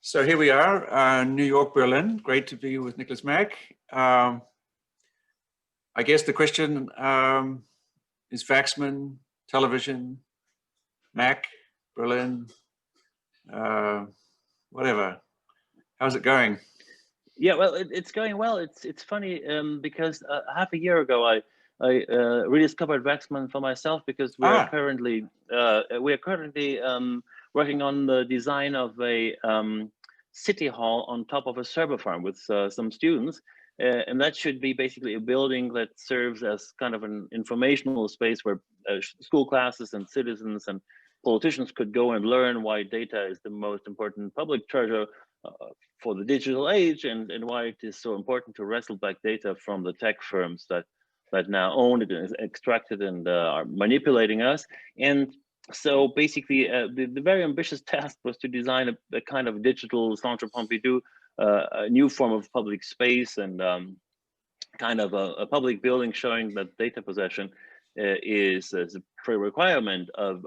So here we are, New York, Berlin. Great to be with Niklas Maak. I guess the question is Waxman, television, Maak, Berlin, whatever. How's it going? Yeah, well, it's going well. It's funny because half a year ago I rediscovered Waxman for myself because we are currently working on the design of a city hall on top of a server farm with some students, and that should be basically a building that serves as kind of an informational space where school classes and citizens and politicians could go and learn why data is the most important public treasure for the digital age, and why it is so important to wrestle back data from the tech firms that now own it and extract it and are manipulating us. And so basically the very ambitious task was to design a kind of digital Centre Pompidou, a new form of public space and kind of a public building showing that data possession is a pre-requirement of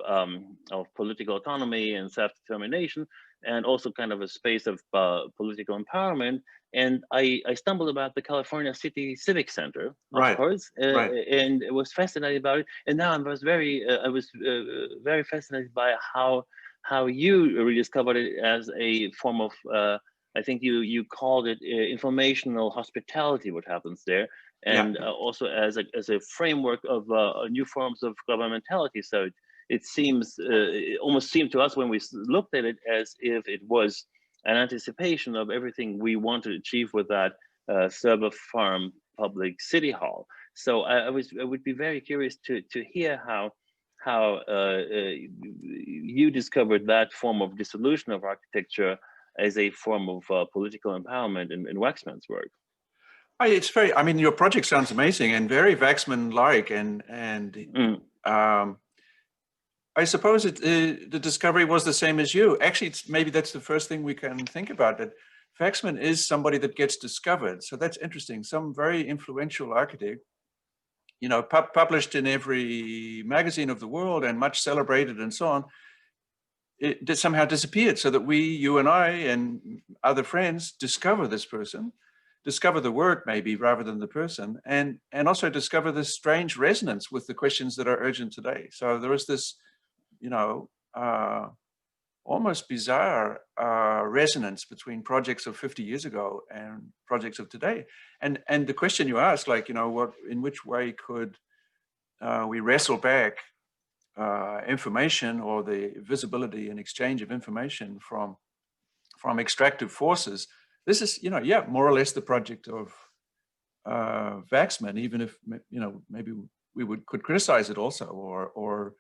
political autonomy and self-determination, and also kind of a space of political empowerment. And I stumbled about the California City Civic Center, of course, and I was fascinated about it. And now I was very fascinated by how you rediscovered it as a form of I think you called it informational hospitality, what happens there, and also as a framework of new forms of governmentality. So it seems, it almost seemed to us when we looked at it as if it was an anticipation of everything we want to achieve with that server farm public city hall. So I would be very curious to hear how you discovered that form of dissolution of architecture as a form of political empowerment in Waxman's work. It's very, I mean, your project sounds amazing and very Waxman-like, and I suppose the discovery was the same as you. Actually, maybe that's the first thing we can think about, that Waxman is somebody that gets discovered. So that's interesting. Some very influential architect, you know, published in every magazine of the world and much celebrated and so on, it somehow disappeared, so that you and I and other friends discover this person, discover the work maybe rather than the person, and also discover this strange resonance with the questions that are urgent today. So there is this, you know, almost bizarre resonance between projects of 50 years ago and projects of today. And the question you asked, like, you know, in which way could we wrestle back information, or the visibility and exchange of information from extractive forces? This is, you know, more or less the project of Waxman, even if, you know, maybe we could criticize it also, or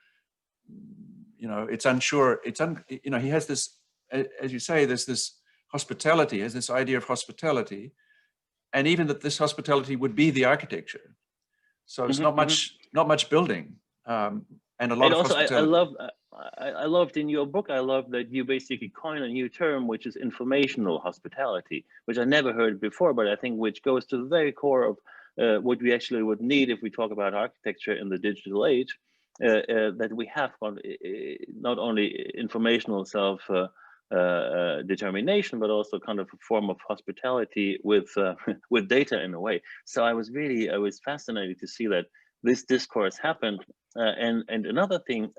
you know, it's unsure. You know, he has this, as you say, there's this hospitality, has this idea of hospitality, and even that this hospitality would be the architecture. So it's not much building. And a lot of hospitality. I loved in your book, I love that you basically coined a new term, which is informational hospitality, which I never heard before, but I think which goes to the very core of what we actually would need if we talk about architecture in the digital age, that we have not only informational self-determination, but also kind of a form of hospitality with data in a way. So I was fascinated to see that this discourse happened. And another thing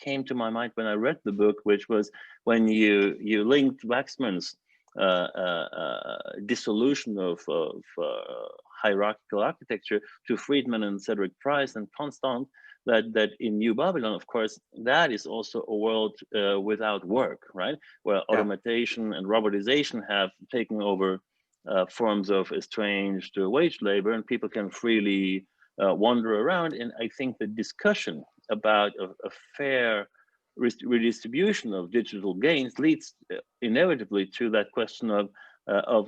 came to my mind when I read the book, which was when you linked Waxman's dissolution of hierarchical architecture to Friedman and Cedric Price and Constant, that in New Babylon, of course, that is also a world without work, right? Where automation and robotization have taken over forms of estranged wage labor, and people can freely wander around. And I think the discussion about a fair redistribution of digital gains leads inevitably to that question of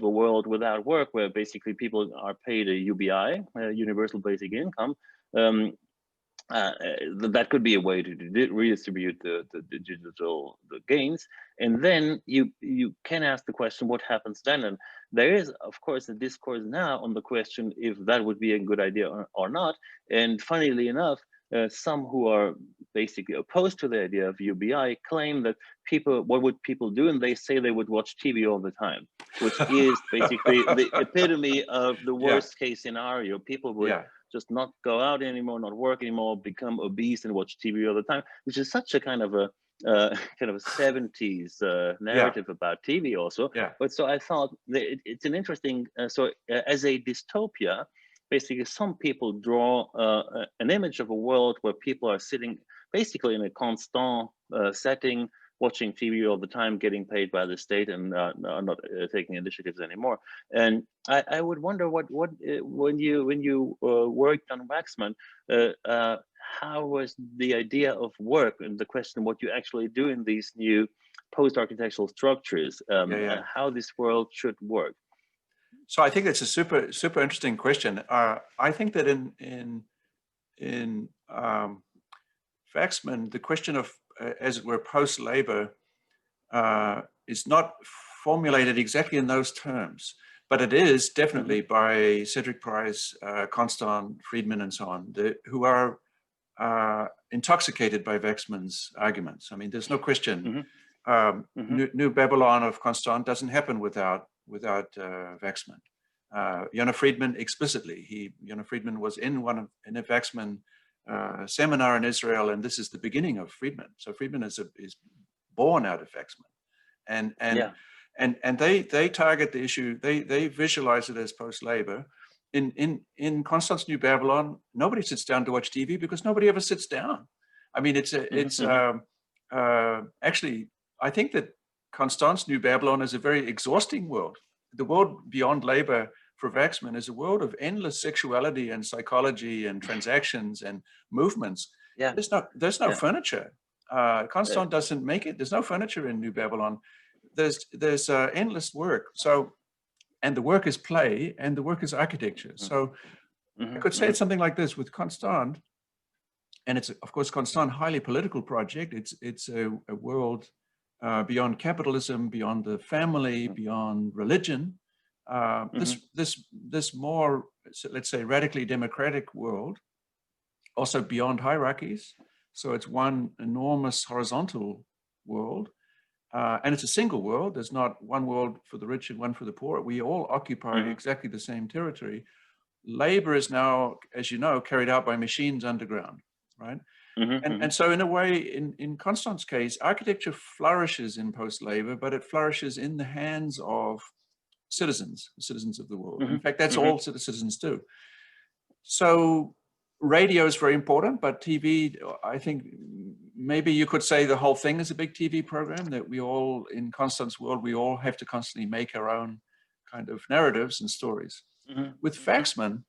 a world without work, where basically people are paid a UBI, universal basic income. That could be a way to redistribute the digital gains. And then you can ask the question, what happens then? And there is, of course, a discourse now on the question if that would be a good idea or not. And funnily enough, some who are basically opposed to the idea of UBI claim that what would people do? And they say they would watch TV all the time, which is basically the epitome of the worst case scenario. People would just not go out anymore, not work anymore, become obese and watch TV all the time, which is such a kind of a 70s narrative about TV also. But so I thought that it's an interesting, as a dystopia, basically some people draw an image of a world where people are sitting basically in a constant setting, watching TV all the time, getting paid by the state, and not taking initiatives anymore. And I would wonder what when you worked on Waxman, how was the idea of work and the question what you actually do in these new post-architectural structures, how this world should work? So I think that's a super interesting question. I think that in Waxman, the question of as it were post-labor is not formulated exactly in those terms, but it is definitely by Cedric Price, Constant, Friedman, and so on, who are intoxicated by Waxman's arguments. I mean, there's no question. New Babylon of Constant doesn't happen without Waxman. Yonah Friedman explicitly. Yonah Friedman was in a Waxman seminar in Israel, and this is the beginning of Friedman. So Friedman is born out of Waxman, and they target the issue. They visualize it as post-labor. In Constant's New Babylon, nobody sits down to watch TV because nobody ever sits down. I mean, actually, I think that Constant's New Babylon is a very exhausting world. The world beyond labor for Waxman is a world of endless sexuality and psychology and transactions and movements. There's no furniture. Constant doesn't make it. There's no furniture in New Babylon. There's endless work. So, and the work is play and the work is architecture. So I could say it's something like this with Constant, and it's of course Constant highly political project. It's a world beyond capitalism, beyond the family, beyond religion. This more, let's say, radically democratic world, also beyond hierarchies. So it's one enormous horizontal world, and it's a single world. There's not one world for the rich and one for the poor. We all occupy exactly the same territory. Labor is now, as you know, carried out by machines underground, right? And so in a way, in Constant's case, architecture flourishes in post-labor, but it flourishes in the hands of citizens of the world. In fact, that's all citizens do. So radio is very important, but TV, I think maybe you could say the whole thing is a big TV program, that we all, in Constant's world, we all have to constantly make our own kind of narratives and stories. With Waxman,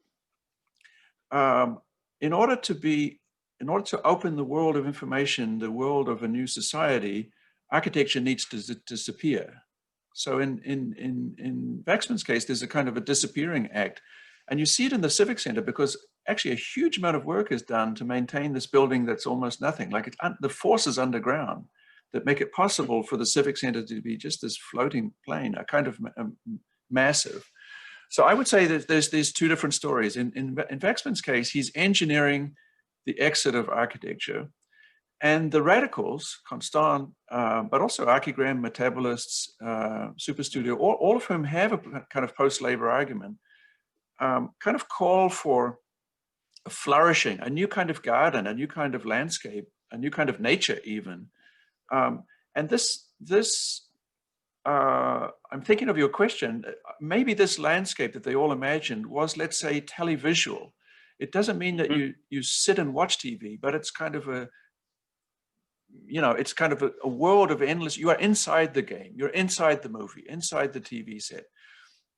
in order to open the world of information, the world of a new society, architecture needs to disappear. So in Waxman's case, there's a kind of a disappearing act. And you see it in the Civic Center because actually a huge amount of work is done to maintain this building that's almost nothing. Like the forces underground that make it possible for the Civic Center to be just this floating plane, a kind of massive. So I would say that there's these two different stories. In Waxman's case, he's engineering the exit of architecture. And the radicals, Constant, but also Archigram, Metabolists, Superstudio, all of whom have a kind of post-labor argument, kind of call for a flourishing, a new kind of garden, a new kind of landscape, a new kind of nature even. And I'm thinking of your question, maybe this landscape that they all imagined was, let's say, televisual. It doesn't mean that you sit and watch TV, but it's kind of a world of endless, you are inside the game, you're inside the movie, inside the TV set.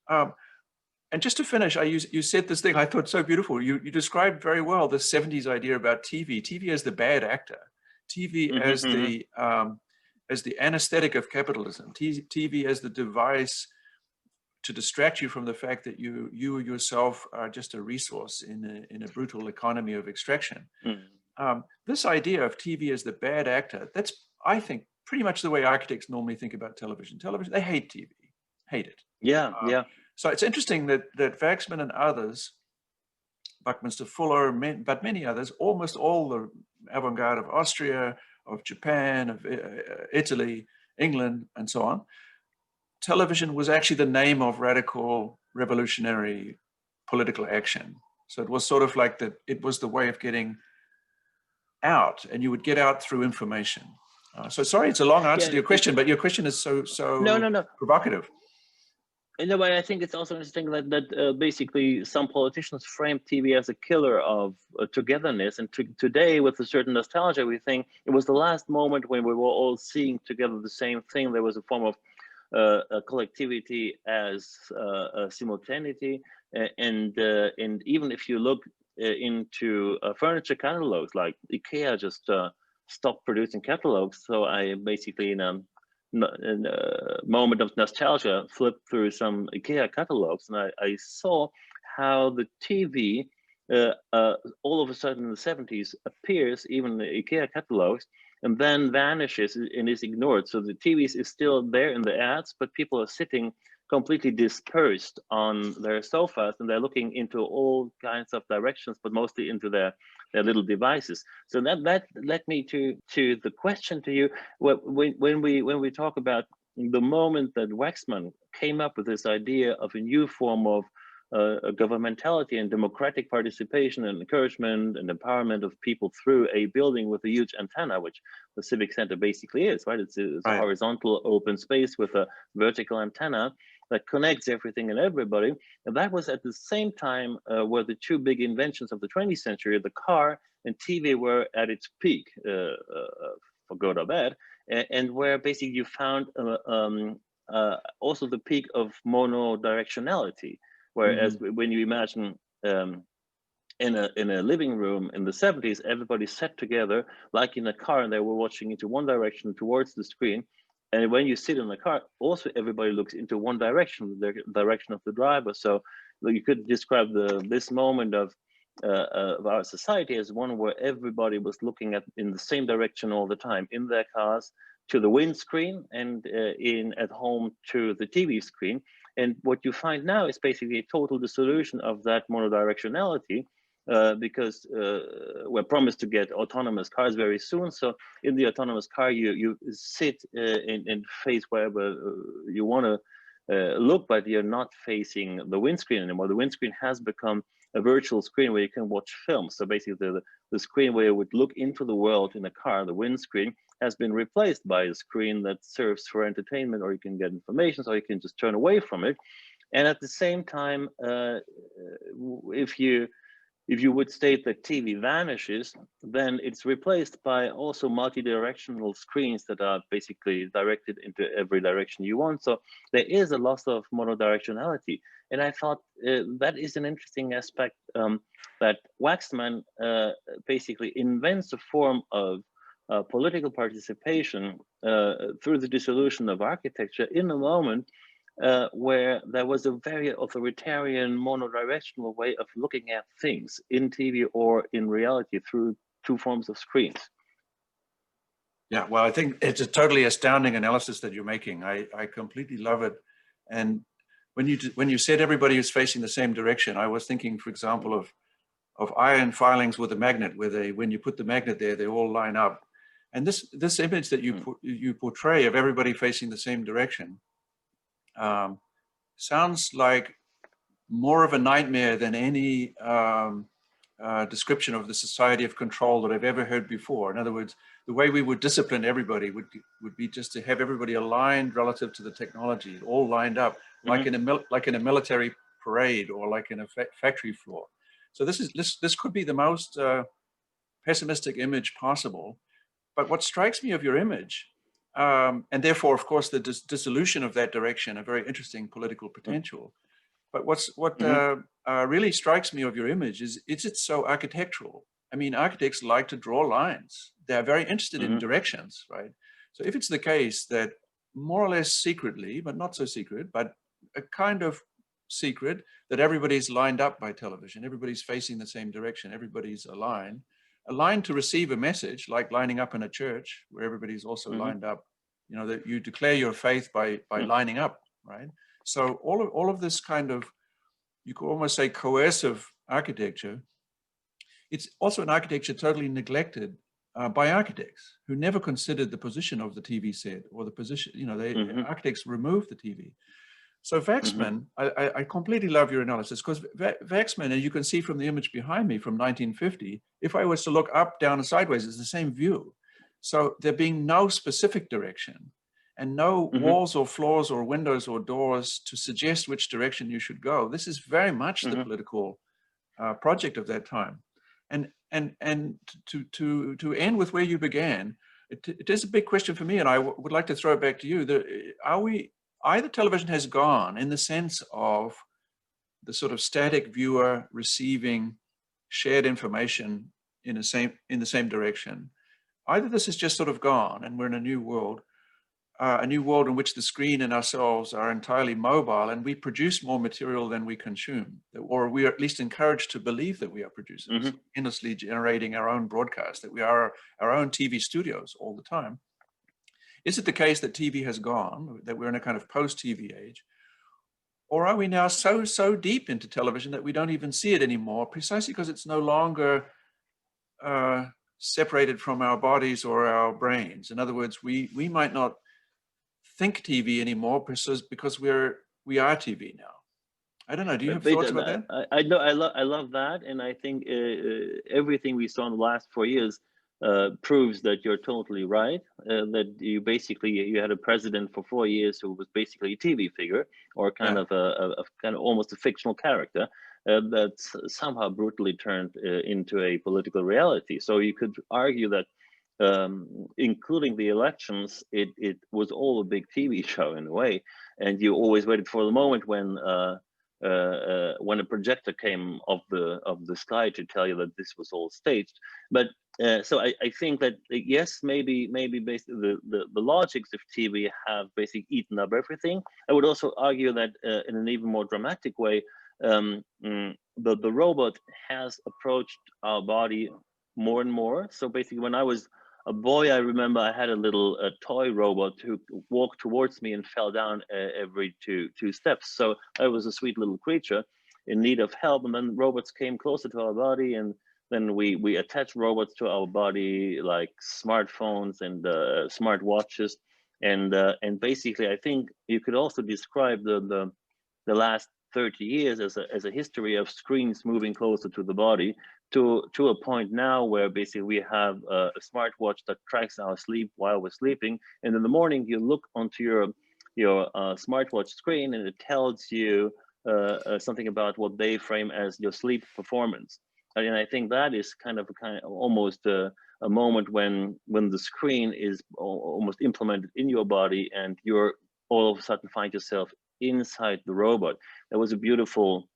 And just to finish, you said this thing I thought so beautiful. You described very well the 70s idea about TV as the bad actor, TV as the anesthetic of capitalism, TV as the device to distract you from the fact that you yourself are just a resource in a brutal economy of extraction. This idea of TV as the bad actor, that's, I think, pretty much the way architects normally think about television. They hate TV, hate it. Yeah. So it's interesting that Waxman and others Buckminster Fuller, but many others, almost all the avant-garde of Austria, of Japan, of Italy, England, and so on. Television was actually the name of radical revolutionary political action. So it was sort of like it was the way of getting out, and you would get out through information. So sorry, it's a long answer to your question, but your question is so no. provocative. No, but I think it's also interesting that basically some politicians frame TV as a killer of togetherness. And today, with a certain nostalgia, we think it was the last moment when we were all seeing together the same thing. There was a form of collectivity as simultaneity. And even if you look into furniture catalogs, like IKEA just stopped producing catalogs. So I basically, in a moment of nostalgia, flipped through some IKEA catalogs, and I saw how the TV all of a sudden in the 70s appears even in the IKEA catalogs and then vanishes and is ignored. So the TV is still there in the ads, but people are sitting completely dispersed on their sofas, and they're looking into all kinds of directions, but mostly into their little devices. So that led me to the question to you. When we talk about the moment that Waxman came up with this idea of a new form of governmentality and democratic participation and encouragement and empowerment of people through a building with a huge antenna, which the Civic Center basically is, right? It's a horizontal open space with a vertical antenna that connects everything and everybody. And that was at the same time where the two big inventions of the 20th century, the car and TV, were at its peak, for good or bad, and where basically you found also the peak of monodirectionality. Whereas when you imagine in a living room in the 70s, everybody sat together like in a car, and they were watching into one direction towards the screen. And when you sit in the car, also everybody looks into one direction, the direction of the driver. So you could describe this moment of our society as one where everybody was looking in the same direction all the time, in their cars to the windscreen, and at home to the TV screen. And what you find now is basically a total dissolution of that monodirectionality, because we're promised to get autonomous cars very soon. So in the autonomous car, you sit and face wherever you want to look, but you're not facing the windscreen anymore. The windscreen has become a virtual screen where you can watch films. So basically the screen where you would look into the world in a car, the windscreen, has been replaced by a screen that serves for entertainment, or you can get information, or you can just turn away from it. And at the same time, if you would state that TV vanishes, then it's replaced by also multi-directional screens that are basically directed into every direction you want. So there is a loss of monodirectionality. And I thought that is an interesting aspect, that Waxman basically invents a form of political participation through the dissolution of architecture in a moment where there was a very authoritarian, monodirectional way of looking at things in TV or in reality through two forms of screens. Yeah, well, I think it's a totally astounding analysis that you're making. I completely love it. And when you said everybody was facing the same direction, I was thinking, for example, of iron filings with a magnet, where when you put the magnet there, they all line up. And this image that you portray of everybody facing the same direction sounds like more of a nightmare than any description of the society of control that I've ever heard before. In other words, the way we would discipline everybody would be just to have everybody aligned relative to the technology, all lined up, like in a military parade or like in a factory floor. So this could be the most pessimistic image possible. But what strikes me of your image, and therefore, of course, the dissolution of that direction, a very interesting political potential. But what really strikes me of your image is it so architectural? I mean, architects like to draw lines. They're very interested in directions, right? So if it's the case that more or less secretly, but not so secret, but a kind of secret, that everybody's lined up by television, everybody's facing the same direction, everybody's aligned to receive a message, like lining up in a church where everybody's also lined up, you know, that you declare your faith by lining up, right? So all of this kind of, you could almost say, coercive architecture, it's also an architecture totally neglected by architects who never considered the position of the TV set or the position, architects removed the TV. So Waxman, I completely love your analysis, because Waxman, and you can see from the image behind me from 1950, if I was to look up, down, and sideways, it's the same view. So there being no specific direction and no walls or floors or windows or doors to suggest which direction you should go. This is very much the political project of that time. And to end with where you began, it is a big question for me, and I would like to throw it back to you. Either television has gone in the sense of the sort of static viewer receiving shared information in the same direction. Either this is just sort of gone and we're in a new world in which the screen and ourselves are entirely mobile, and we produce more material than we consume, or we are at least encouraged to believe that we are producers, endlessly generating our own broadcast, that we are our own TV studios all the time. Is it the case that TV has gone, that we're in a kind of post-TV age? Or are we now so deep into television that we don't even see it anymore, precisely because it's no longer separated from our bodies or our brains? In other words, we might not think TV anymore because we are TV now. I don't know. Do you have thoughts about that? I know. I love that, and I think everything we saw in the last 4 years proves that you're totally right. That you had a president for 4 years who was basically a TV figure, or kind of almost a fictional character that's somehow brutally turned into a political reality. So you could argue that, including the elections, it was all a big TV show in a way, and you always waited for the moment when a projector came off the sky to tell you that this was all staged. But so I think that yes, maybe basically the logics of TV have basically eaten up everything. I would also argue that in an even more dramatic way, the robot has approached our body more and more. So basically, when I was a boy, I remember I had a little toy robot who walked towards me and fell down every two steps. So I was a sweet little creature in need of help. And then robots came closer to our body, and then we attached robots to our body, like smartphones and smart watches. And basically, I think you could also describe the last 30 years as a history of screens moving closer to the body, to a point now where basically we have a smartwatch that tracks our sleep while we're sleeping, and in the morning you look onto your smartwatch screen and it tells you something about what they frame as your sleep performance. And I think that is kind of almost a moment when the screen is almost implemented in your body, and you're all of a sudden find yourself inside the robot. There was a beautiful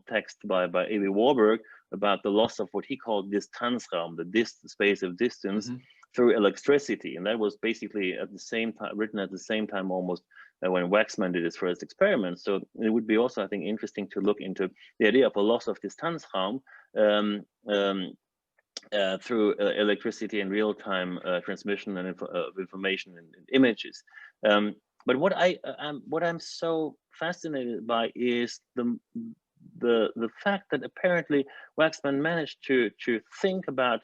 text by Ewi Warburg about the loss of what he called Distanzraum, the space of distance, through electricity. And that was basically at the same time, written at the same time almost when Waxman did his first experiment. So it would be also, I think, interesting to look into the idea of a loss of Distanzraum through electricity and real-time transmission of information and images. But what I'm so fascinated by is the fact that apparently Waxman managed to think about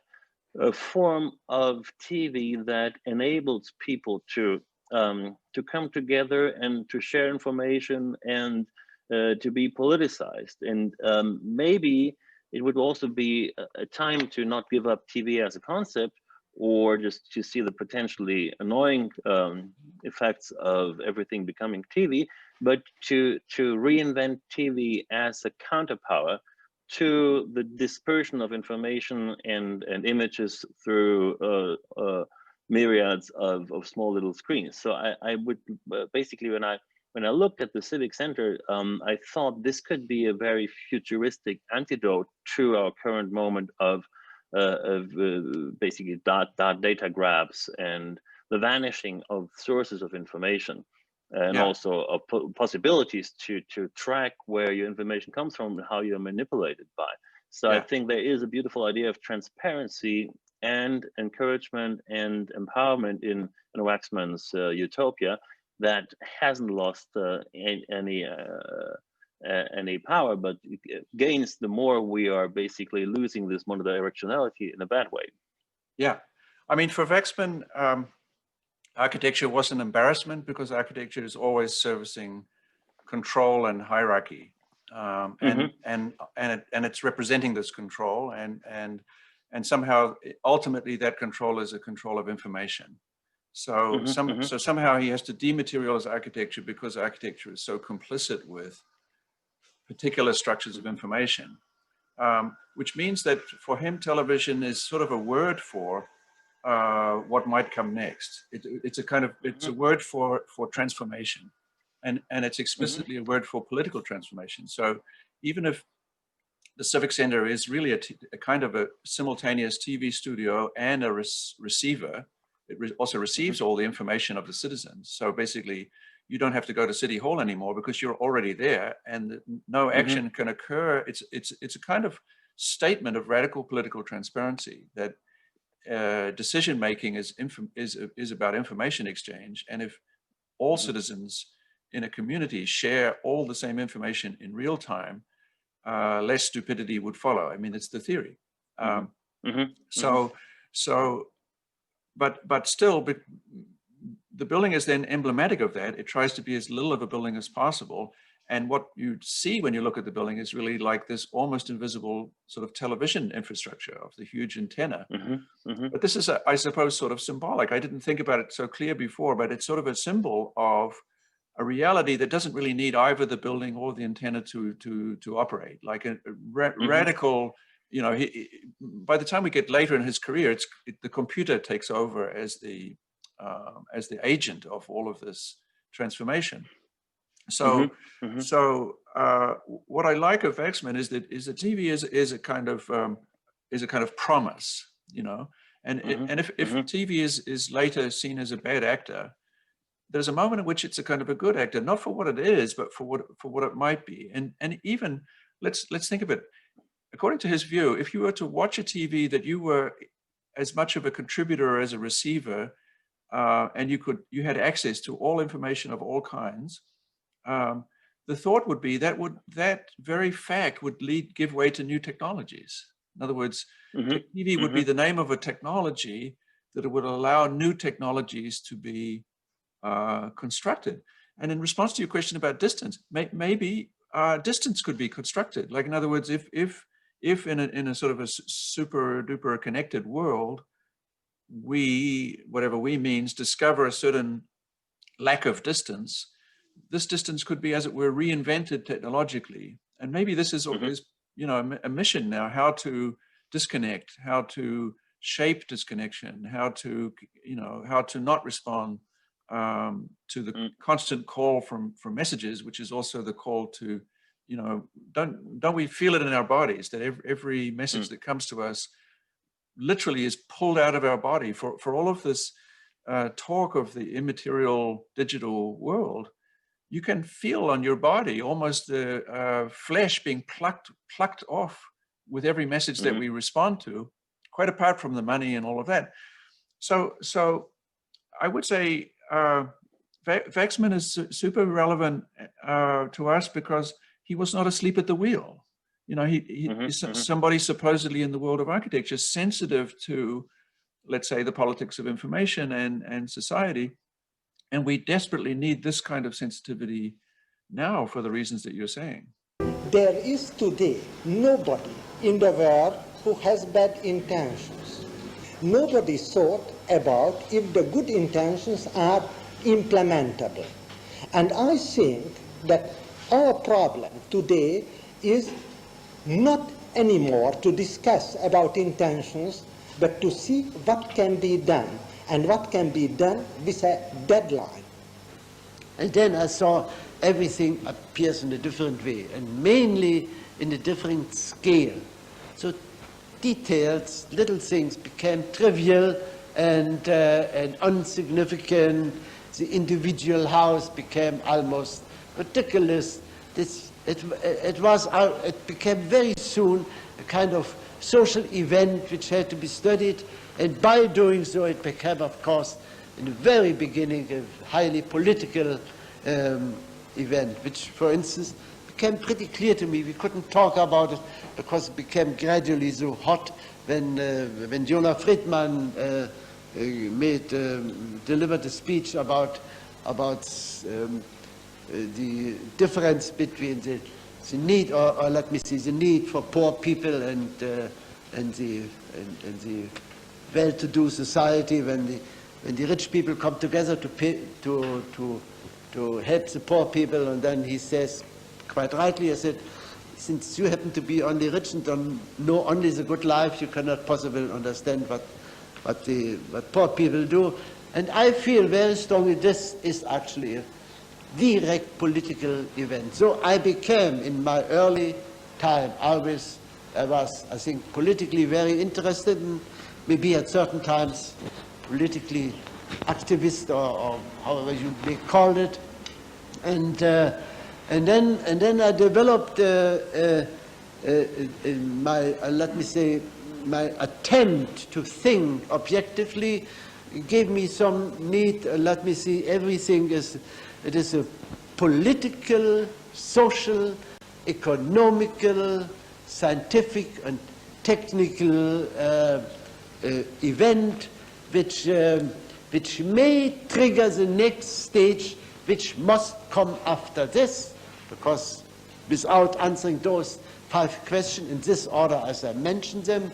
a form of TV that enables people to come together and to share information and to be politicized. And maybe it would also be a time to not give up TV as a concept, or just to see the potentially annoying effects of everything becoming TV, but to reinvent TV as a counterpower to the dispersion of information and images through myriads of small little screens. So I would basically, when I looked at the Civic Center, I thought this could be a very futuristic antidote to our current moment of basically data grabs and the vanishing of sources of information, and also of possibilities to track where your information comes from and how you're manipulated by. So I think there is a beautiful idea of transparency and encouragement and empowerment in Waxman's utopia that hasn't lost any any power, but it gains the more we are basically losing this monodirectionality in a bad way. Yeah, I mean, for Waxman, architecture was an embarrassment because architecture is always servicing control and hierarchy, and it's representing this control, and somehow ultimately that control is a control of information. So so somehow he has to dematerialize architecture because architecture is so complicit with particular structures of information, which means that for him television is sort of a word for what might come next. It's a kind of, it's a word for transformation, and it's explicitly a word for political transformation. So even if the Civic Center is really a kind of a simultaneous TV studio and a receiver, it also receives all the information of the citizens. So basically, you don't have to go to City Hall anymore because you're already there, and no action can occur. It's a kind of statement of radical political transparency that decision making is about information exchange, and if all citizens in a community share all the same information in real time, less stupidity would follow. I mean, it's the theory. But still, the building is then emblematic of that. It tries to be as little of a building as possible. And what you see when you look at the building is really like this almost invisible sort of television infrastructure of the huge antenna. But this is, I suppose, sort of symbolic. I didn't think about it so clear before, but it's sort of a symbol of a reality that doesn't really need either the building or the antenna to operate. Like a radical, you know, by the time we get later in his career, the computer takes over as the agent of all of this transformation. So, what I like of Waxman is that TV is a kind of promise, you know, and if TV is later seen as a bad actor, there's a moment in which it's a kind of a good actor, not for what it is, but for what it might be. And even let's think of it. According to his view, if you were to watch a TV that you were as much of a contributor as a receiver, and you had access to all information of all kinds, the thought would be that very fact would give way to new technologies. In other words, TV would be the name of a technology that it would allow new technologies to be constructed. And in response to your question about distance, maybe distance could be constructed. Like, in other words, if in a sort of a super duper connected world, whatever we means, discover a certain lack of distance, this distance could be, as it were, reinvented technologically. And maybe this is you know, a mission now, how to disconnect, how to shape disconnection, how to not respond to the constant call from messages, which is also the call to, you know, don't we feel it in our bodies that every message that comes to us literally is pulled out of our body. For all of this talk of the immaterial digital world, you can feel on your body almost the flesh being plucked off with every message that we respond to, quite apart from the money and all of that. So I would say Waxman is super relevant to us because he was not asleep at the wheel. You know, he's somebody supposedly in the world of architecture sensitive to, let's say, the politics of information and society. And we desperately need this kind of sensitivity now for the reasons that you're saying. There is today nobody in the world who has bad intentions. Nobody thought about if the good intentions are implementable. And I think that our problem today is not anymore to discuss about intentions, but to see what can be done, and what can be done with a deadline. And then I saw everything appears in a different way, and mainly in a different scale. So details, little things became trivial and insignificant. The individual house became almost ridiculous. It became very soon a kind of social event which had to be studied, and by doing so it became, of course, in the very beginning, a highly political event, which, for instance, became pretty clear to me. We couldn't talk about it because it became gradually so hot when Jonah Friedman delivered a speech about the difference between the need, or let me see, the need for poor people and the well-to-do society when the rich people come together to help the poor people. And then he says, quite rightly, I said, since you happen to be only rich and don't know only the good life, you cannot possibly understand what poor people do. And I feel very strongly this is actually a direct political event. So I became, in my early time, I was, I think, politically very interested, and maybe at certain times politically activist, or however you may call it. And then I developed let me say, my attempt to think objectively gave me some need. Let me see, everything is, it is a political, social, economical, scientific and technical event which may trigger the next stage, which must come after this, because without answering those 5 questions in this order as I mentioned them,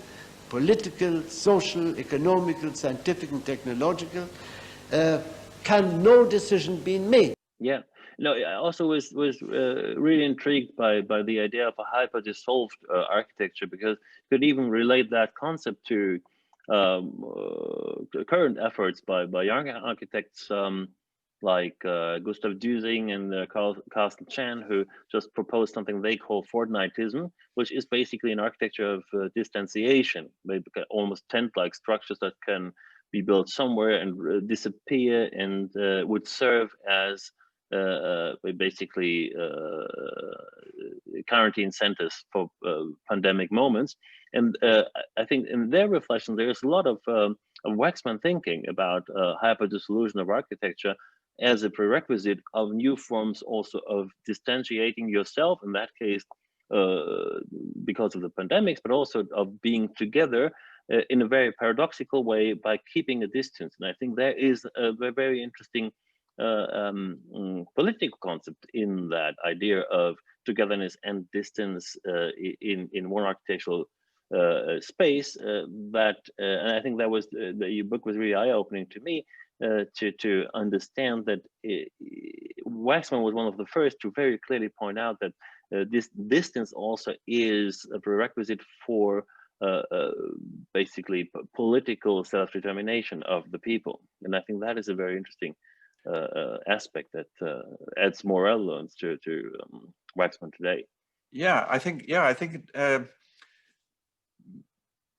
political, social, economical, scientific and technological, can no decision be made. Yeah, no, I also was really intrigued by the idea of a hyper-dissolved architecture, because you could even relate that concept to current efforts by young architects like Gustav Düsing and Carsten Chan, who just proposed something they call fortnightism, which is basically an architecture of distanciation, almost tent-like structures that can be built somewhere and disappear, and would serve as basically quarantine centers for pandemic moments. And I think in their reflection, there's a lot of Waxman thinking about hyper-dissolution of architecture as a prerequisite of new forms also of distantiating yourself, in that case, because of the pandemics, but also of being together in a very paradoxical way by keeping a distance. And I think there is a very interesting political concept in that idea of togetherness and distance in one architectural space. And I think that was your book was really eye-opening to me, to understand that Waxman was one of the first to very clearly point out that this distance also is a prerequisite for basically political self-determination of the people. And I think that is a very interesting aspect that adds more relevance to Waxman today. Yeah, I think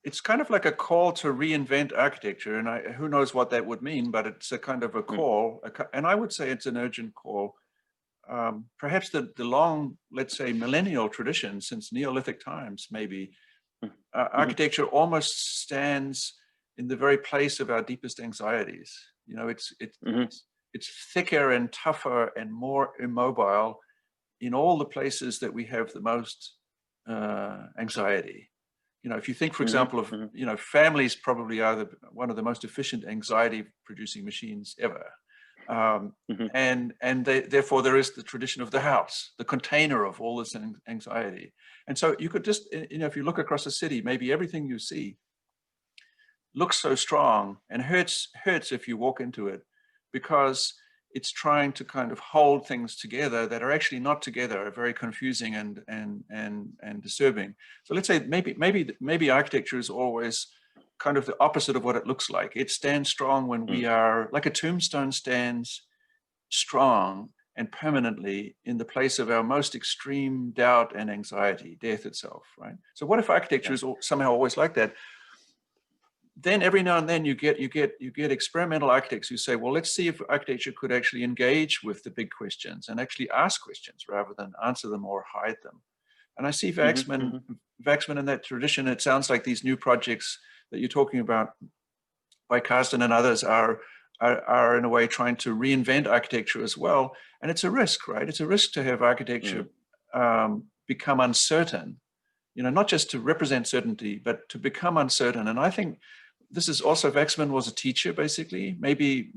it's kind of like a call to reinvent architecture, and who knows what that would mean, but it's a kind of a call, and I would say it's an urgent call. Perhaps the long, let's say, millennial tradition since Neolithic times, maybe, architecture almost stands in the very place of our deepest anxieties. You know, it's thicker and tougher and more immobile in all the places that we have the most anxiety. You know, if you think, for example, of, you know, families probably are one of the most efficient anxiety-producing machines ever. And therefore there is the tradition of the house, the container of all this anxiety. And so you could just, you know, if you look across a city, maybe everything you see looks so strong and hurts if you walk into it, because it's trying to kind of hold things together that are actually not together, are very confusing and disturbing. So let's say maybe architecture is always kind of the opposite of what it looks like. It stands strong when we are, like a tombstone stands strong and permanently in the place of our most extreme doubt and anxiety, death itself, right? So what if architecture is somehow always like that? Then every now and then you get experimental architects who say, well, let's see if architecture could actually engage with the big questions and actually ask questions rather than answer them or hide them. And I see Waxman in that tradition. It sounds like these new projects that you're talking about by Carsten and others are in a way trying to reinvent architecture as well. And it's a risk, right? It's a risk to have architecture become uncertain, not just to represent certainty, but to become uncertain. And I think this is also, Waxman was a teacher, basically. Maybe,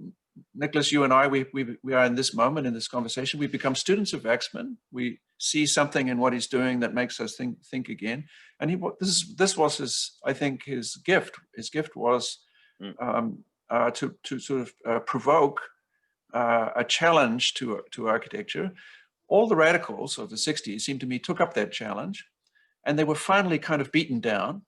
Niklas, you and I, we are in this moment, in this conversation, we become students of Waxman. We see something in what he's doing that makes us think again. And this was I think his gift. His gift was to sort of provoke a challenge to architecture. All the radicals of the 60s, seemed to me, took up that challenge, and they were finally kind of beaten down,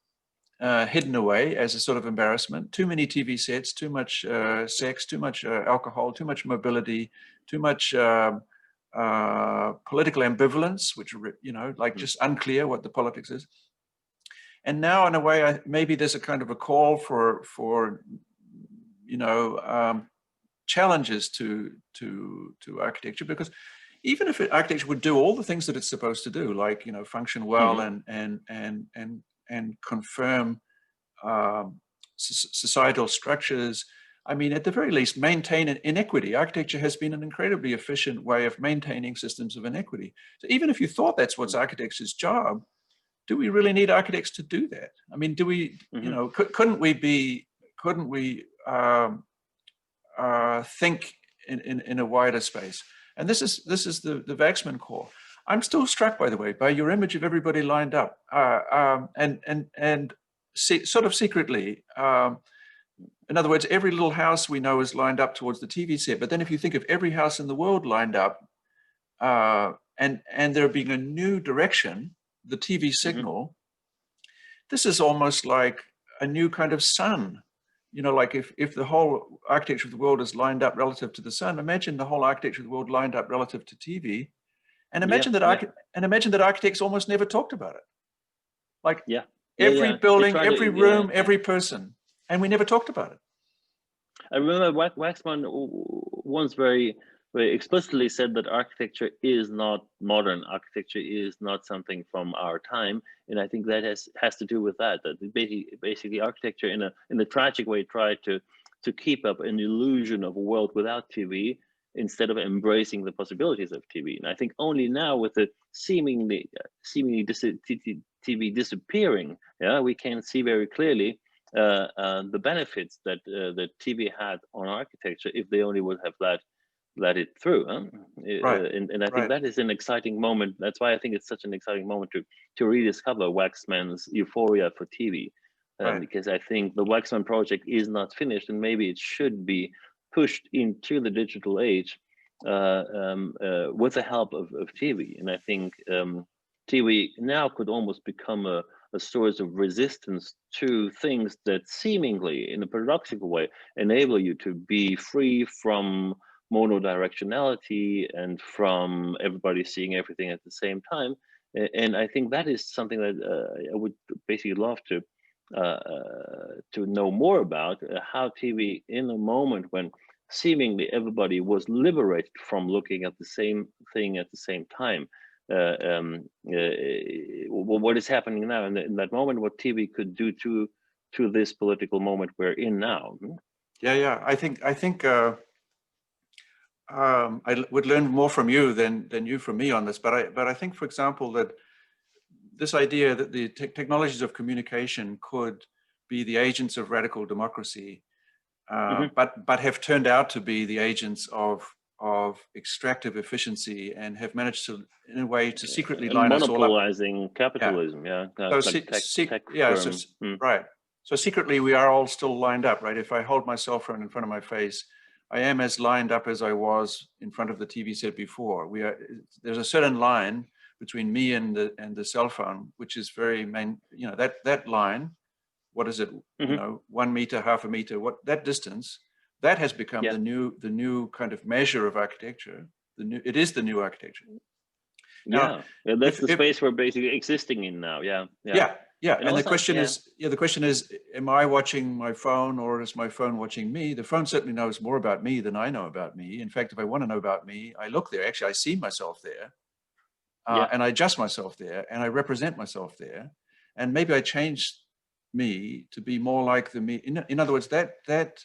hidden away as a sort of embarrassment. Too many TV sets, too much sex, too much alcohol, too much mobility, too much political ambivalence, which, like just unclear what the politics is. And now, in a way, maybe there's a kind of a call for challenges to architecture, because even if architecture would do all the things that it's supposed to do, like function well and confirm societal structures, I mean, at the very least, maintain inequity. Architecture has been an incredibly efficient way of maintaining systems of inequity. So even if you thought that's what's architects' job, do we really need architects to do that? I mean, do we, couldn't we think in a wider space? And this is the Waxman core. I'm still struck, by the way, by your image of everybody lined up, sort of secretly. In other words, every little house we know is lined up towards the TV set. But then if you think of every house in the world lined up, and there being a new direction, the TV signal, this is almost like a new kind of sun. Like if the whole architecture of the world is lined up relative to the sun, imagine the whole architecture of the world lined up relative to TV, and imagine that architects almost never talked about it. Like every building, every room, every person, and we never talked about it. I remember Waxman once very explicitly said that architecture is not modern. Architecture is not something from our time, and I think that has to do with that. That basically architecture, in a tragic way, tried to keep up an illusion of a world without TV instead of embracing the possibilities of TV. And I think only now, with the seemingly TV disappearing, we can see very clearly the benefits that TV had on architecture if they only would have let it through. Right. And I think that is an exciting moment. That's why I think it's such an exciting moment to rediscover Waxman's euphoria for TV, because I think the Waxman project is not finished, and maybe it should be pushed into the digital age with the help of TV. And I think TV now could almost become a source of resistance to things that seemingly, in a paradoxical way, enable you to be free from monodirectionality and from everybody seeing everything at the same time. And I think that is something that I would basically love to know more about, how TV, in a moment when seemingly everybody was liberated from looking at the same thing at the same time, what is happening now in that moment, what TV could do to this political moment we're in now. I think I would learn more from you than you from me on this, but I think, for example, that this idea that the technologies of communication could be the agents of radical democracy, but have turned out to be the agents of extractive efficiency, and have managed to, in a way, to secretly line us all up. Monopolizing capitalism, Right. So secretly, we are all still lined up, right? If I hold my cell phone in front of my face, I am as lined up as I was in front of the TV set before. There's a certain line between me and the cell phone, which is very that line. What is it? 1 meter, half a meter. That distance? That has become the new kind of measure of architecture. It is the new architecture. Now, that's the space we're basically existing in now. And the question is, am I watching my phone, or is my phone watching me? The phone certainly knows more about me than I know about me. In fact, if I want to know about me, I look there. Actually, I see myself there, and I adjust myself there, and I represent myself there, and maybe I change me to be more like the me. In other words, that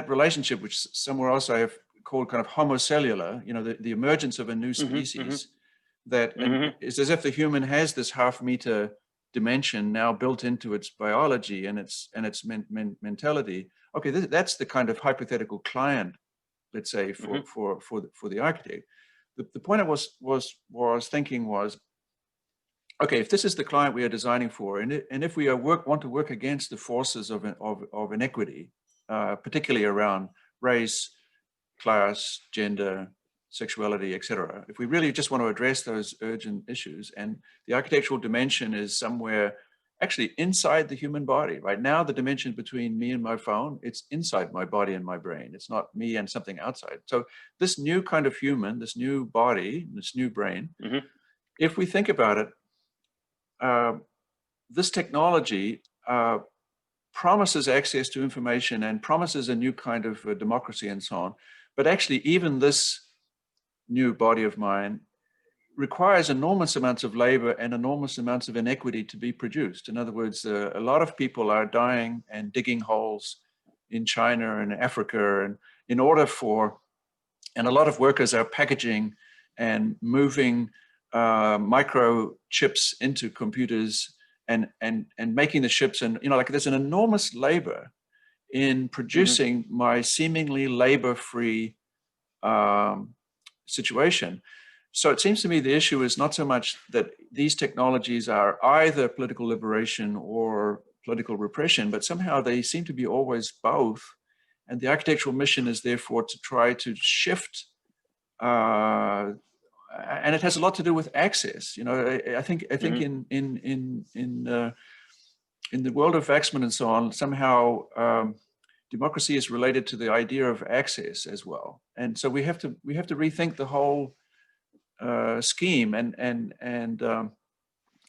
relationship, which somewhere else I have called kind of homocellular, the emergence of a new species, that and it's as if the human has this half-meter dimension now built into its biology and its mentality. Okay, that's the kind of hypothetical client, let's say, for the architect. The point I was thinking was, okay, if this is the client we are designing for, and if we want to work against the forces of inequity, particularly around race, class, gender, sexuality, etc. If we really just want to address those urgent issues, and the architectural dimension is somewhere actually inside the human body. Right now, the dimension between me and my phone, it's inside my body and my brain. It's not me and something outside. So this new kind of human, this new body, this new brain, if we think about it, this technology promises access to information and promises a new kind of democracy and so on. But actually, even this new body of mine requires enormous amounts of labor and enormous amounts of inequity to be produced. In other words, a lot of people are dying and digging holes in China and Africa, and in order for, and a lot of workers are packaging and moving microchips into computers and making the chips, and like there's an enormous labor in producing my seemingly labor-free situation. So it seems to me the issue is not so much that these technologies are either political liberation or political repression, but somehow they seem to be always both. And the architectural mission is therefore to try to shift, and it has a lot to do with access. I think in the world of Waxman and so on, somehow democracy is related to the idea of access as well. And so we have to rethink the whole scheme, and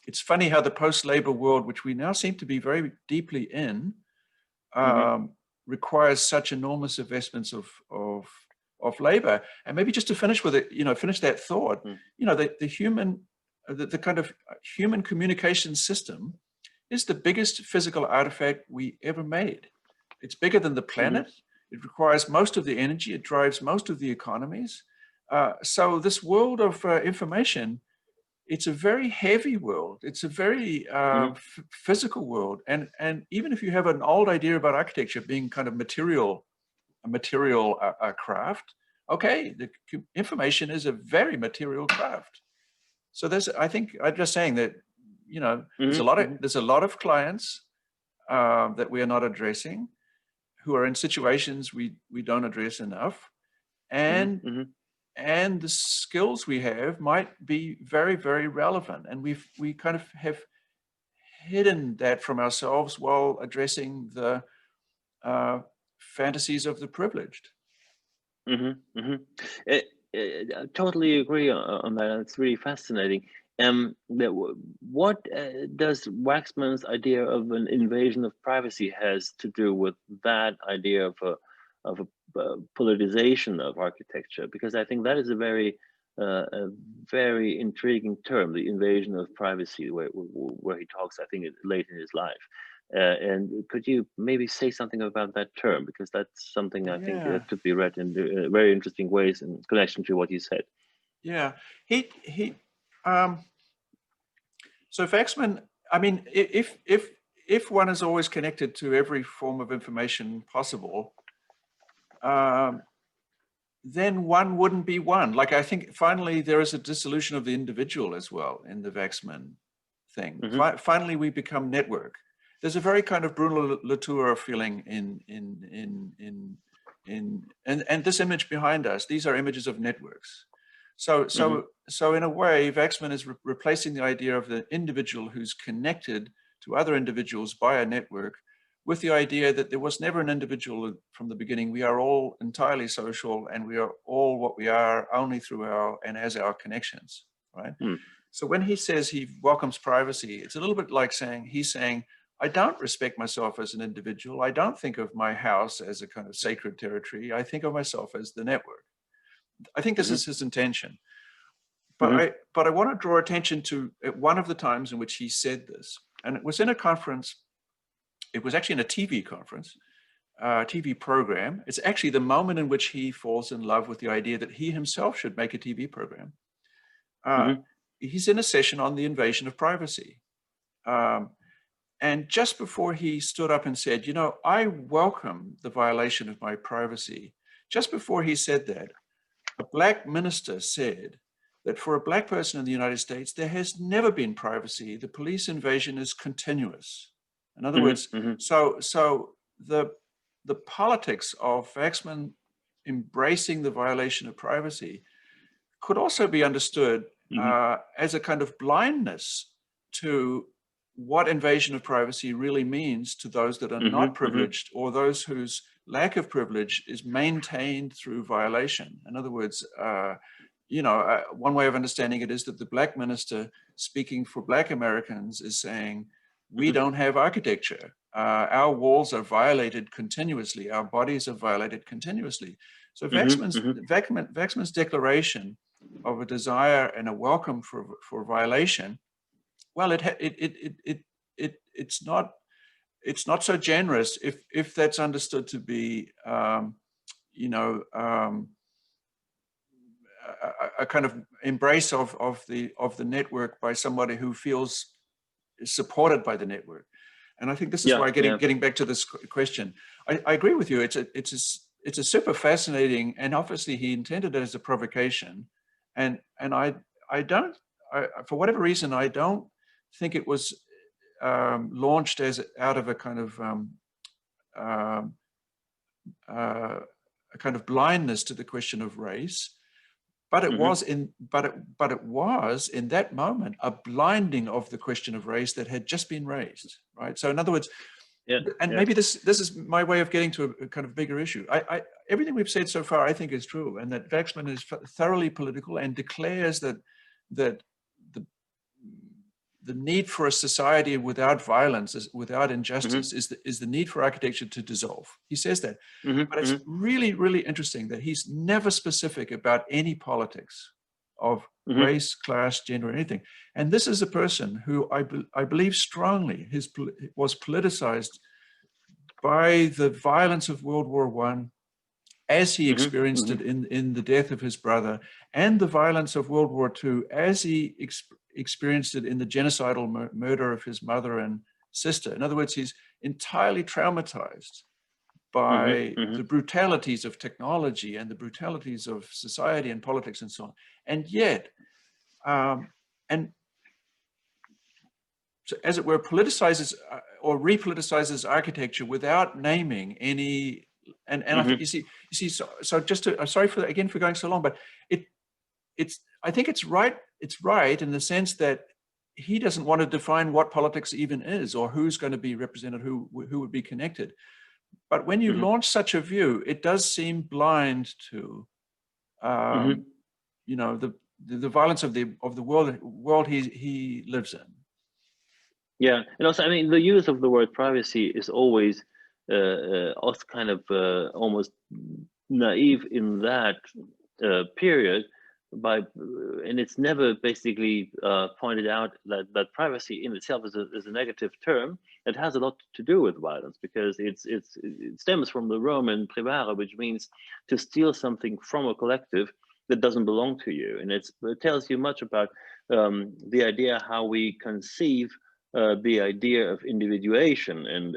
it's funny how the post-labor world, which we now seem to be very deeply in, requires such enormous investments of labor. And maybe just to finish with it, finish that thought, the kind of human communication system is the biggest physical artifact we ever made. It's bigger than the planet. It requires most of the energy. It drives most of the economies. So this world of information, it's a very heavy world. It's a very physical world. And even if you have an old idea about architecture being kind of a material craft, okay, the information is a very material craft. So I think I'm just saying that, there's a lot of clients that we are not addressing, who are in situations we don't address enough, and the skills we have might be very, very relevant, and we kind of have hidden that from ourselves while addressing the fantasies of the privileged. I totally agree on that. It's really fascinating. What does Waxman's idea of an invasion of privacy has to do with that idea of a politicization of architecture? Because I think that is a very intriguing term, the invasion of privacy, where he talks, I think, late in his life. And could you maybe say something about that term? Because that's something I think could be read in very interesting ways in connection to what you said. Yeah, so Waxman, I mean, if one is always connected to every form of information possible, then one wouldn't be one. Like, I think finally there is a dissolution of the individual as well in the Waxman thing. Finally, we become network. There's a very kind of Bruno Latour feeling and this image behind us. These are images of networks. So in a way, Waxman is replacing the idea of the individual who's connected to other individuals by a network with the idea that there was never an individual from the beginning. We are all entirely social, and we are all what we are only through as our connections, right? So when he says he welcomes privacy, it's a little bit like he's saying, I don't respect myself as an individual. I don't think of my house as a kind of sacred territory. I think of myself as the network. I think this is his intention. But I want to draw attention to one of the times in which he said this. And it was in a conference. It was actually in a TV conference, TV program. It's actually the moment in which he falls in love with the idea that he himself should make a TV program. he's in a session on the invasion of privacy. And just before he stood up and said, you know, I welcome the violation of my privacy, just before he said that, a black minister said that for a black person in the United States, there has never been privacy. The police invasion is continuous. In other words, so the politics of Waxman embracing the violation of privacy could also be understood as a kind of blindness to what invasion of privacy really means to those that are not privileged, or those whose lack of privilege is maintained through violation. In other words, you know, one way of understanding it is that the black minister speaking for black Americans is saying, we don't have architecture. Our walls are violated continuously. Our bodies are violated continuously. So Waxman's declaration of a desire and a welcome for violation, well, it's not so generous if that's understood to be, you know, a kind of embrace of the network by somebody who feels supported by the network. And I think this is why getting back to this question, I agree with you. It's a super fascinating, and obviously he intended it as a provocation, and I don't, for whatever reason, I don't think it was launched as out of a kind of blindness to the question of race, but it was but it was in that moment a blinding of the question of race that had just been raised, right? So in other words, maybe this is my way of getting to a kind of bigger issue. Everything we've said so far, I think, is true, and that Waxman is thoroughly political and declares that the need for a society without violence, without injustice, is the need for architecture to dissolve. He says that. But it's really, really interesting that he's never specific about any politics of race, class, gender, anything. And this is a person who I believe strongly was politicized by the violence of World War I, as he experienced it in the death of his brother, and the violence of World War II as he experienced it in the genocidal murder of his mother and sister. In other words, he's entirely traumatized by the brutalities of technology and the brutalities of society and politics and so on. And yet, and so as it were, politicizes or repoliticizes architecture without naming any. And I think you see. So just to, I'm sorry for again for going so long, but I think it's right. It's right in the sense that he doesn't want to define what politics even is, or who's going to be represented, who would be connected. But when you launch such a view, it does seem blind to, you know, the violence of the world he lives in. Yeah, and also, I mean, the use of the word privacy is always also kind of almost naive in that period, and it's never basically pointed out that privacy in itself is a negative term. It has a lot to do with violence, because it stems from the Roman privare, which means to steal something from a collective that doesn't belong to you. And it tells you much about the idea how we conceive the idea of individuation and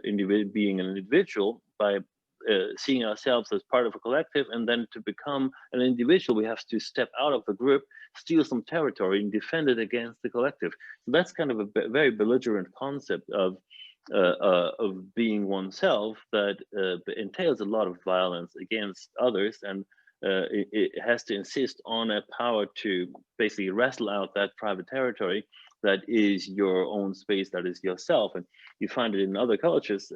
being an individual by seeing ourselves as part of a collective, and then to become an individual, we have to step out of the group, steal some territory, and defend it against the collective. So that's kind of a very belligerent concept of being oneself that entails a lot of violence against others, and it has to insist on a power to basically wrestle out that private territory that is your own space, that is yourself. And you find it in other cultures,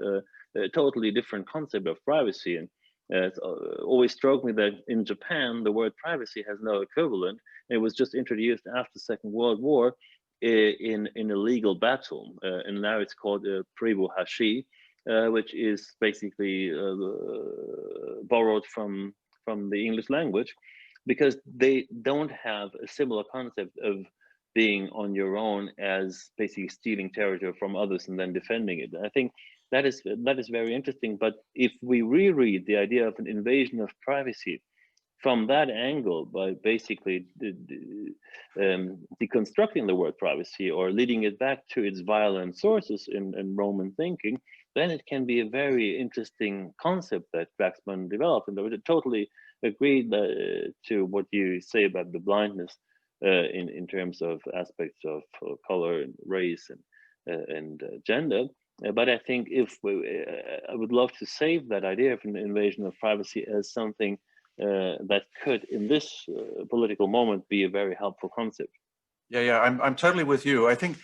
a totally different concept of privacy. And it's always struck me that in Japan, the word privacy has no equivalent. It was just introduced after the Second World War in a legal battle. And now it's called Pribu Hashi, which is basically borrowed from the English language, because they don't have a similar concept of being on your own as basically stealing territory from others and then defending it. I think that is very interesting. But if we reread the idea of an invasion of privacy from that angle, by basically deconstructing the word privacy or leading it back to its violent sources in Roman thinking, then it can be a very interesting concept that Waxman developed. And I would totally agree to what you say about the blindness in terms of aspects of color and race and gender. But I think I would love to save that idea of an invasion of privacy as something that could, in this political moment, be a very helpful concept. Yeah, I'm totally with you. I think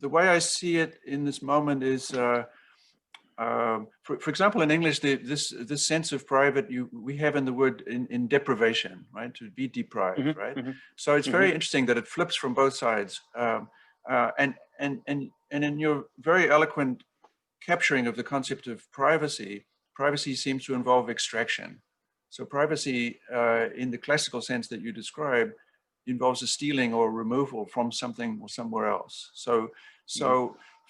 the way I see it in this moment is, for example, in English, this sense of private we have in the word in deprivation, right? To be deprived, right? So it's very interesting that it flips from both sides. And in your very eloquent capturing of the concept of privacy seems to involve extraction. So privacy, in the classical sense that you describe, involves a stealing or removal from something or somewhere else. So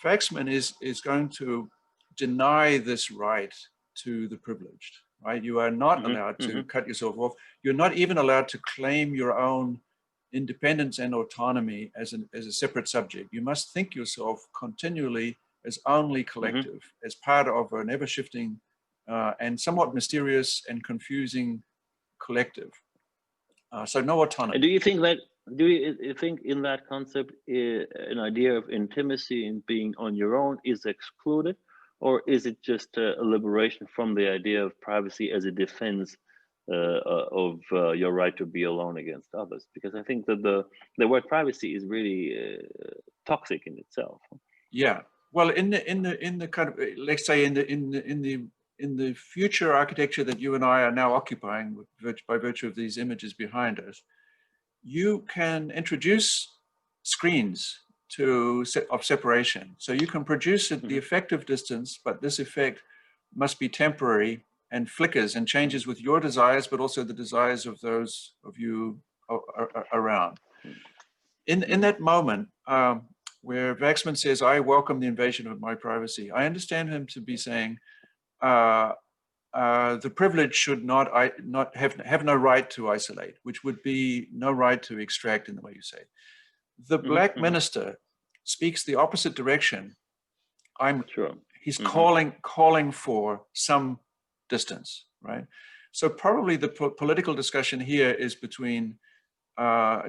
Waxman is going to deny this right to the privileged, right? You are not allowed to cut yourself off. You're not even allowed to claim your own independence and autonomy as a separate subject. You must think yourself continually as only collective, as part of an ever-shifting and somewhat mysterious and confusing collective. So no autonomy. Do you think in that concept an idea of intimacy and being on your own is excluded, or is it just a liberation from the idea of privacy as a defense of your right to be alone against others? Because I think that the word privacy is really toxic in itself. Yeah. Well, in the kind of, let's say in the future architecture that you and I are now occupying by virtue of these images behind us, you can introduce screens of separation. So you can produce the effective distance, but this effect must be temporary and flickers and changes with your desires, but also the desires of those of you around. In that moment, where Waxman says, "I welcome the invasion of my privacy," I understand him to be saying, the privileged should not have no right to isolate, which would be no right to extract in the way you say. The black minister speaks the opposite direction. He's calling for some distance, right? So probably the political discussion here is between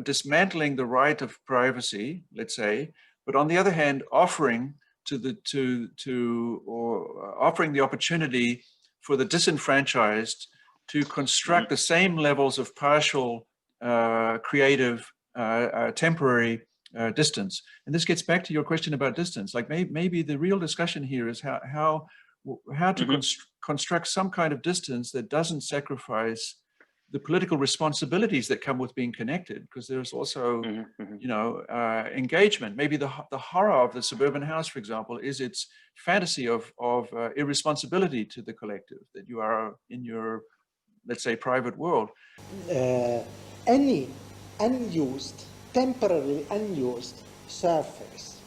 dismantling the right of privacy, let's say, but on the other hand, offering offering the opportunity for the disenfranchised to construct the same levels of partial, creative, temporary distance. And this gets back to your question about distance. Like maybe the real discussion here is how to construct some kind of distance that doesn't sacrifice the political responsibilities that come with being connected, because there's also, engagement. Maybe the horror of the suburban house, for example, is its fantasy of irresponsibility to the collective, that you are in your, let's say, private world. Any temporarily unused surface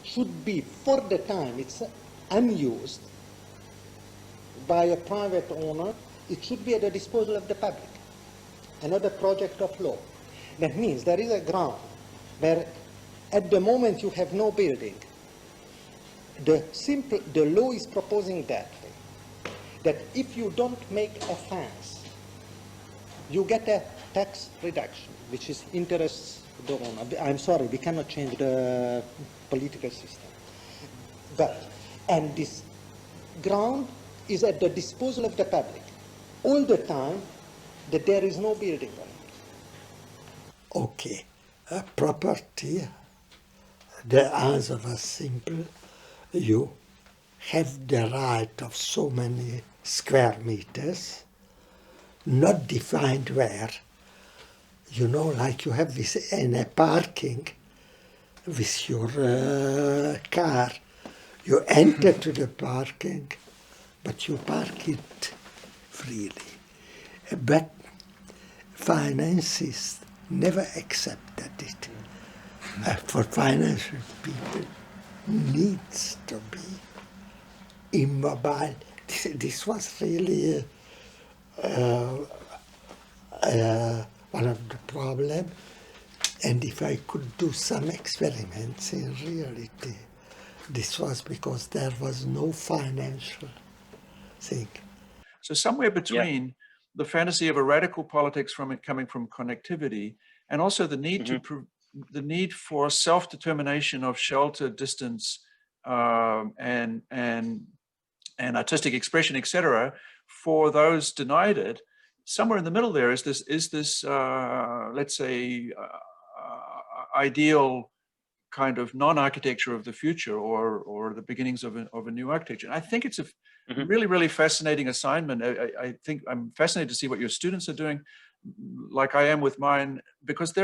should be, for the time it's unused by a private owner, it should be at the disposal of the public. Another project of law. That means there is a ground where at the moment you have no building. The law is proposing that way, that if you don't make a fence, you get a tax reduction, which is interests the owner. I'm sorry, we cannot change the political system. And this ground is at the disposal of the public all the time that there is no building on it. Okay, property, the answer was simple. You have the right of so many square meters, not defined where. You know, like you have this in a parking with your car. You enter to the parking, but you park it freely. But finances never accepted it. For financial people, needs to be immobile. This this was really one of the problems. And if I could do some experiments in reality, this was because there was no financial thing. So somewhere between the fantasy of a radical politics coming from connectivity, and also the need the need for self-determination of shelter, distance, and artistic expression, etc., for those denied it. Somewhere in the middle there is this let's say ideal kind of non-architecture of the future, or the beginnings of a new architecture. And I think it's a really, really fascinating assignment. I think I'm fascinated to see what your students are doing, like I am with mine, because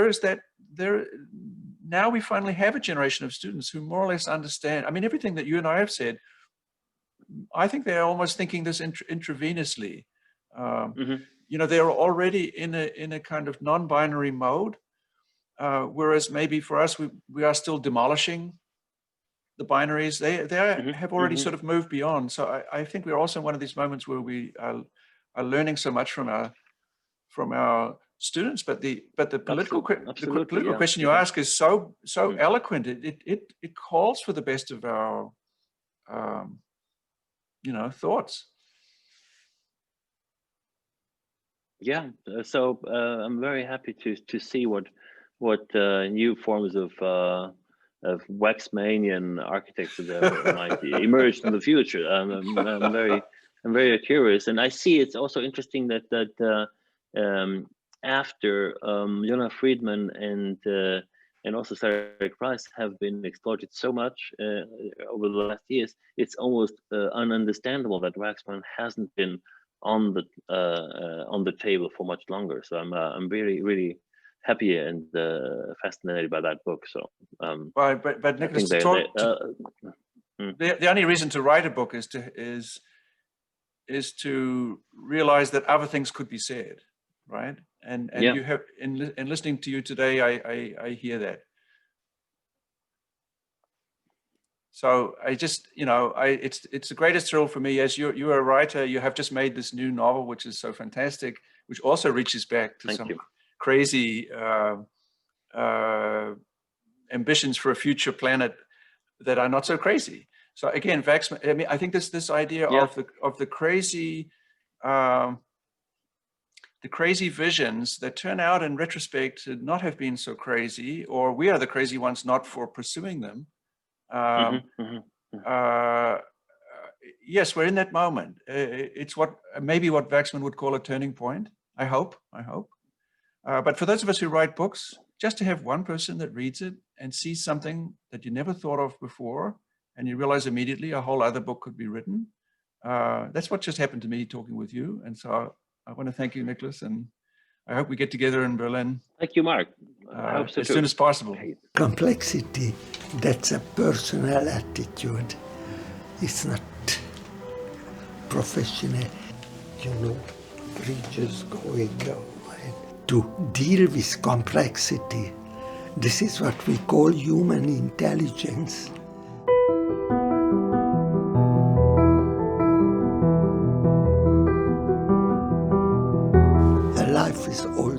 now we finally have a generation of students who more or less understand. I mean, everything that you and I have said, I think they're almost thinking this intravenously. They're already in a kind of non-binary mode. Whereas maybe for us, we are still demolishing the binaries. They have already sort of moved beyond. So I think we're also in one of these moments where we are learning so much from our students. But the political question you ask is so eloquent. It calls for the best of our thoughts. Yeah. So I'm very happy to see what new forms of Waxmanian architecture that might emerge in the future. I'm very curious, and I see it's also interesting that after Jonah Friedman and also Cedric Price have been exploited so much over the last years, it's almost ununderstandable that Waxman hasn't been on the table for much longer. So I'm really happy and fascinated by that book. So but Niklas, the only reason to write a book is to realize that other things could be said, right? And you have in listening to you today, I hear that. So I just, it's the greatest thrill for me as you're a writer. You have just made this new novel, which is so fantastic, which also reaches back to some crazy ambitions for a future planet that are not so crazy. So again, Waxman, I mean, I think this idea of the crazy visions that turn out in retrospect to not have been so crazy, or we are the crazy ones not for pursuing them. Yes, we're in that moment. It's maybe what Waxman would call a turning point. I hope. But for those of us who write books, just to have one person that reads it and sees something that you never thought of before, and you realize immediately a whole other book could be written. That's what just happened to me talking with you. And so I want to thank you, Niklas, and I hope we get together in Berlin. Thank you, Mark. I hope so as soon as possible. Complexity, that's a personal attitude. It's not professional. Bridges going on. To deal with complexity, this is what we call human intelligence. Life is all